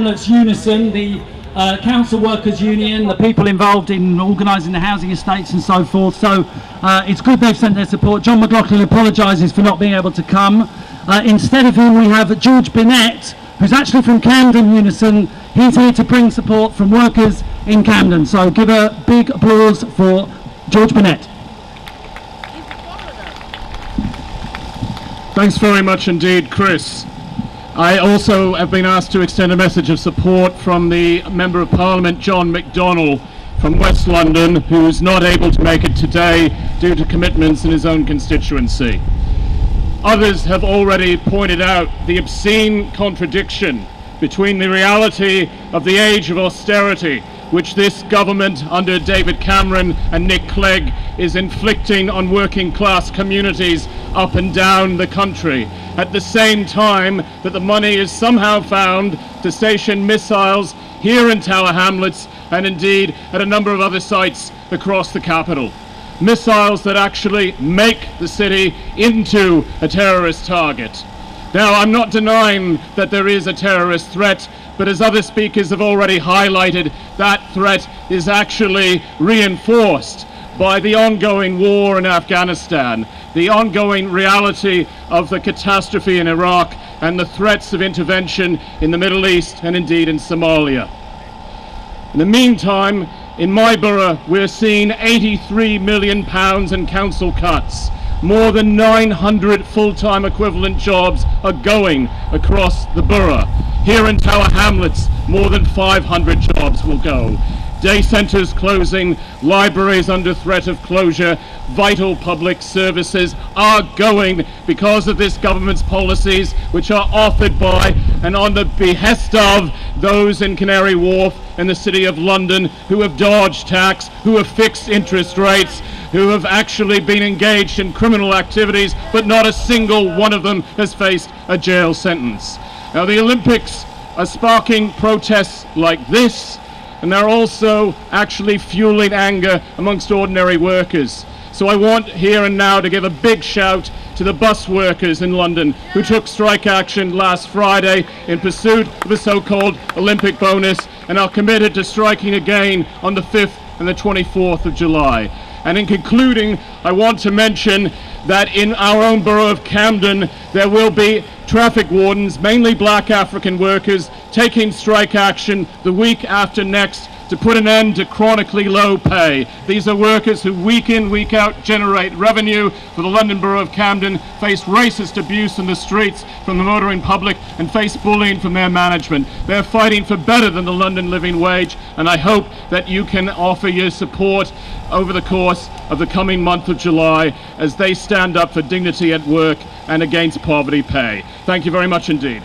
Hamlets Unison, the council workers union, the people involved in organising the housing estates and so forth. So it's good they've sent their support. John McLaughlin apologises for not being able to come. Instead of him we have George Binette, who's actually from Camden Unison. He's here to bring support from workers in Camden. So give a big applause for George Binette. Thanks very much indeed, Chris. I also have been asked to extend a message of support from the Member of Parliament, John McDonnell, from West London, who's not able to make it today due to commitments in his own constituency. Others have already pointed out the obscene contradiction between the reality of the age of austerity, which this government under David Cameron and Nick Clegg is inflicting on working class communities up and down the country, at the same time that the money is somehow found to station missiles here in Tower Hamlets and indeed at a number of other sites across the capital. Missiles that actually make the city into a terrorist target. Now, I'm not denying that there is a terrorist threat, but as other speakers have already highlighted, that threat is actually reinforced by the ongoing war in Afghanistan, the ongoing reality of the catastrophe in Iraq, and the threats of intervention in the Middle East and indeed in Somalia. In the meantime, in my borough, we're seeing £83 million in council cuts. More than 900 full-time equivalent jobs are going across the borough. Here in Tower Hamlets, more than 500 jobs will go. Day centres closing, libraries under threat of closure, vital public services are going because of this government's policies, which are offered by and on the behest of those in Canary Wharf and the City of London who have dodged tax, who have fixed interest rates, who have actually been engaged in criminal activities, but not a single one of them has faced a jail sentence. Now, the Olympics are sparking protests like this, and they're also actually fueling anger amongst ordinary workers. So I want here and now to give a big shout to the bus workers in London who took strike action last Friday in pursuit of the so-called Olympic bonus and are committed to striking again on the 5th and the 24th of July. And in concluding, I want to mention that in our own borough of Camden, there will be traffic wardens, mainly black African workers, taking strike action the week after next to put an end to chronically low pay. These are workers who week in, week out generate revenue for the London Borough of Camden, face racist abuse in the streets from the motoring public and face bullying from their management. They're fighting for better than the London living wage, and I hope that you can offer your support over the course of the coming month of July as they stand up for dignity at work and against poverty pay. Thank you very much indeed.